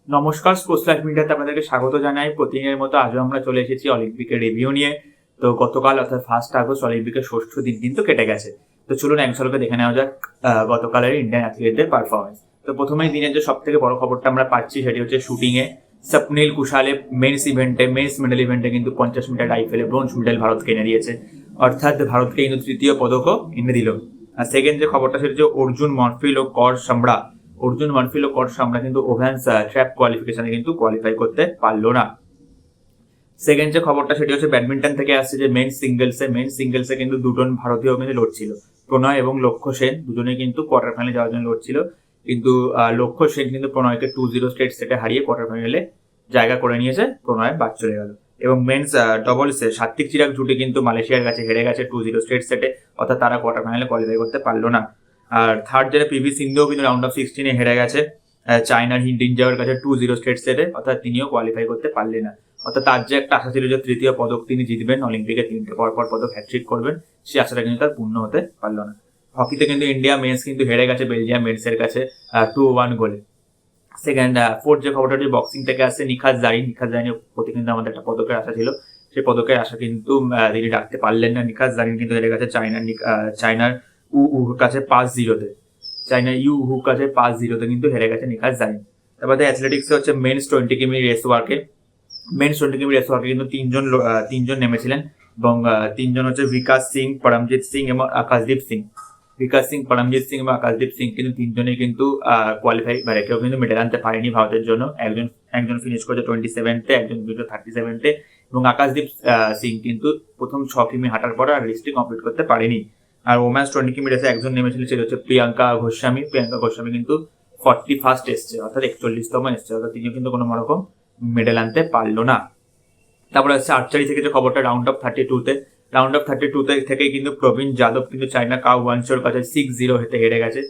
নমস্কার, sports life মিডিয়াতে আপনাদেরকে স্বাগত জানাই। প্রতিদিনের মতো আজও আমরা চলে এসেছি অলিম্পিকের রিভিউ নিয়ে। তো গতকাল অর্থাৎ 1 আগস্ট অলিম্পিকের ষষ্ঠ দিন কিন্তু কেটে গেছে। তো চলুন এক ঝলকে দেখে নেওয়া যাক গতকালের ইন্ডিয়ান অ্যাথলিটদের পারফরমেন্স। তো প্রথমেই দিনের যে সব থেকে বড় খবরটা আমরা পাচ্ছি সেটি হচ্ছে শুটিংয়ে স্বপ্নিল কুশালে মেন্স মেডেল ইভেন্টে কিন্তু 50 মিটার রাইফেলে ব্রোঞ্জ মেডেল ভারতকে এনে দিয়েছে। অর্থাৎ ভারতকে কিন্তু তৃতীয় পদকও এনে দিল। আর সেকেন্ড যে খবরটা সেটা হচ্ছে অর্জুন মনফিল ও কর সামরা কিন্তু ওভেন্স ট্র্যাপ কোয়ালিফিকেশনে কিন্তু কোয়ালিফাই করতে পারলো না। সেকেন্ড যে খবরটা সেটি হচ্ছে ব্যাডমিন্টন থেকে আসছে যে মেন্স সিঙ্গেলসে কিন্তু দুজন ভারতীয় কিন্তু লড়ছিল। প্রণয় এবং লক্ষ্য সেন দুজনেই কিন্তু কোয়ার্টার ফাইনালে যাওয়ার জন্য লড়ছিল, কিন্তু লক্ষ্য সেন কিন্তু প্রণয়কে 2-0 স্ট্রেট সেটে হারিয়ে কোয়ার্টার ফাইনালে জায়গা করে নিয়েছে। প্রণয় বাদ চলে গেল। এবং মেন্স ডবলসে সাত্বিক চিরাগ জুটি কিন্তু মালয়েশিয়ার কাছে হেরে গেছে 2-0 স্ট্রেট সেটে, অর্থাৎ তারা কোয়ার্টার ফাইনালে কোয়ালিফাই করতে পারলো না। আর থার্ড যেটা পিভি সিন্ধুও কিন্তু রাউন্ড অফ 16 হেরে গেছে চায়নার হিন্ডিনজাওয়ের কাছে 2-0 স্ট্রেট সেটে, অর্থাৎ তিনিও কোয়ালিফাই করতে পারলেন না। অর্থাৎ তার যে একটা আশা ছিল যে তৃতীয় পদক তিনি জিতবেন, অলিম্পিকে 3টে পরপর পদক হ্যাট্রিক করবেন, সেই আশাটা কিন্তু তার পূর্ণ হতে পারলো না। হকিতে কিন্তু ইন্ডিয়া মেন্স কিন্তু হেরে গেছে বেলজিয়াম মেন্সের কাছে 2-1 গোলে। ফোর্থ যে খবরটা যে বক্সিং থেকে আসছে নিখাত জারিনের প্রতি কিন্তু আমাদের একটা পদকের আশা ছিল, সেই পদকের আশা কিন্তু তিনি রাখতে পারলেন না। নিখাত জারিন কিন্তু হেরে গেছে চায়নার কাছে 5-0-তে। চায়নার কাছে 5-0-তে কিন্তু হেরে গেছে নিখাত জারিন। তারপরে অ্যাথলেটিক্সে হচ্ছে মেন্স 20 কিমি রেস ওয়ার্কে কিন্তু তিনজন নেমেছিলেন, এবং তিনজন হচ্ছে বিকাশ সিং, পরমজিৎ সিং এবং আকাশদীপ সিং কিন্তু তিনজনেই কিন্তু কোয়ালিফাই কেউ কিন্তু মেডেল আনতে পারেনি ভারতের জন্য। একজন ফিনিশ করেছে 27তে, একজন 37তে, এবং আকাশদীপ সিং কিন্তু প্রথম 6 কিমি হাঁটার পর আর রেসটি কমপ্লিট করতে পারেনি। আর ওম্যান্স 20 কিমি রেসে একজন নেমেছিলেন, সেটা হচ্ছে প্রিয়াঙ্কা গোস্বামী কিন্তু 41st এসছে, অর্থাৎ 41তম এসছে, অর্থাৎ তিনিও কিন্তু কোনো রকম মেডেল আনতে পারলো না। তারপরে হচ্ছে আর্চারি থেকে যে খবরটা রাউন্ড অফ 32 থেকে কিন্তু প্রবীণ যাদব কিন্তু চায়না কাউ ওয়ানচোর কাছে 6-0 হেরে গেছে,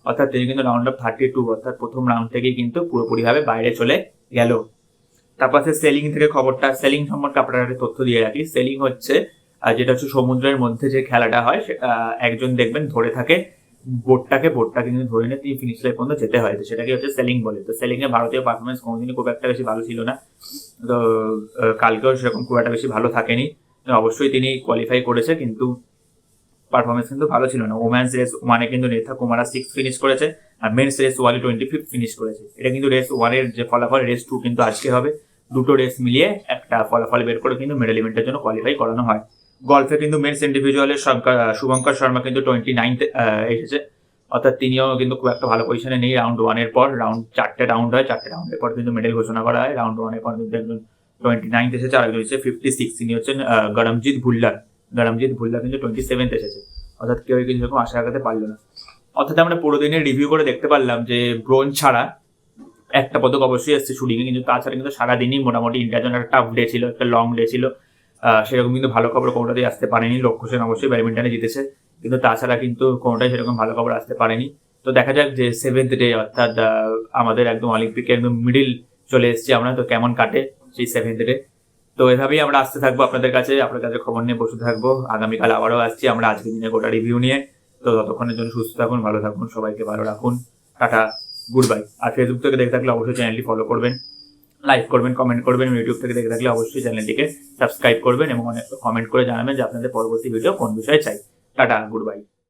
অর্থাৎ তিনি কিন্তু রাউন্ড অফ 32 অর্থাৎ প্রথম রাউন্ড থেকেই কিন্তু পুরোপুরিভাবে বাইরে চলে গেল। তারপর হচ্ছে সেলিং থেকে খবরটা, সেলিং সম্পর্কে আপনারা তথ্য দিয়ে রাখি। সেলিং হচ্ছে যেটা হচ্ছে সমুদ্রের মধ্যে যে খেলাটা হয়, একজন দেখবেন ধরে থাকে বোটটাকে কিন্তু ধরে নিয়ে তিনি ফিনিশ লাইন পর্যন্ত যেতে হয়, তো সেটাকে হচ্ছে সেলিং বলে। তো সেলিং এ ভারতীয় পারফরমেন্স কোনোদিনই খুব একটা বেশি ভালো ছিল না, তো কালকেও সেরকম খুব একটা বেশি ভালো থাকেনি। অবশ্যই তিনি কোয়ালিফাই করেছে, কিন্তু পারফরমেন্স কিন্তু ভালো ছিল না। ওম্যান্স রেস 1-এ কিন্তু নেথা কুমারা 6 ফিনিশ করেছে, আর মেন্স রেস 1-এ 25 ফিনিশ করেছে। এটা কিন্তু রেস 1-এর যে ফলাফল, রেস 2 কিন্তু আজকে হবে। দুটো রেস মিলিয়ে একটা ফলাফল বের করে কিন্তু মেডেল ইভেন্টের জন্য কোয়ালিফাই করানো হয়। গলফে কিন্তু মেন্স ইন্ডিভিজুয়ালের শুভঙ্কর শর্মা কিন্তু 29th এসেছে, অর্থাৎ তিনিও কিন্তু খুব একটা ভালো পজিশনে নেই। রাউন্ড 1-এর পর 4টে রাউন্ড হয়, 4টে রাউন্ডের পর কিন্তু মেডেল ঘোষণা করা হয়। রাউন্ড 1-এর পর কিন্তু একজন 29th এসেছে, আর একজন হচ্ছে 56, তিনি হচ্ছেন গরমজিৎ ভুল্লার কিন্তু 27th এসেছে, অর্থাৎ কেউ কিন্তু এরকম আশা রাখাতে পারলো না। অর্থাৎ আমরা পুরো দিনের রিভিউ করে দেখতে পারলাম যে ব্রোঞ্জ ছাড়া একটা পদক অবশ্যই এসছে শুটিংয়ে, কিন্তু তাছাড়া কিন্তু সারাদিনই মোটামুটি ইন্ডিয়ার জন্য একটা টাফ ডে ছিল, একটা লং ডে ছিল। সেরকম কিন্তু ভালো খবর কোনোটাতেই আসতে পারেনি। লক্ষ্য সেন অবশ্যই ব্যাডমিন্টনে জিতেছে, কিন্তু তাছাড়া কিন্তু কোনোটাই সেরকম ভালো খবর আসতে পারেনি। তো দেখা যাক যে 7th ডে, অর্থাৎ আমাদের একদম অলিম্পিকের একদম মিডিল চলে এসেছি আমরা, তো কেমন কাটে সেই 7th ডে। তো এভাবেই আমরা আসতে থাকবো আপনাদের কাছে খবর নিয়ে বসে থাকবো। আগামীকাল আবারও আসছি আমরা আজকের দিনে গোটা রিভিউ নিয়ে। তো ততক্ষণের জন্য সুস্থ থাকুন, ভালো থাকুন, সবাইকে ভালো রাখুন, টাটা, গুড বাই। আর ফেসবুক থেকে দেখে থাকলে অবশ্যই চ্যানেলটি ফলো করবেন, লাইক করবেন, কমেন্ট করবেন। ইউটিউব থেকে দেখে থাকলে অবশ্যই চ্যানেলটিকে সাবস্ক্রাইব করবেন এবং কমেন্ট করে জানাবেন যে আপনাদের পরবর্তী ভিডিও কোন বিষয়ে চাই। Tata, good bye.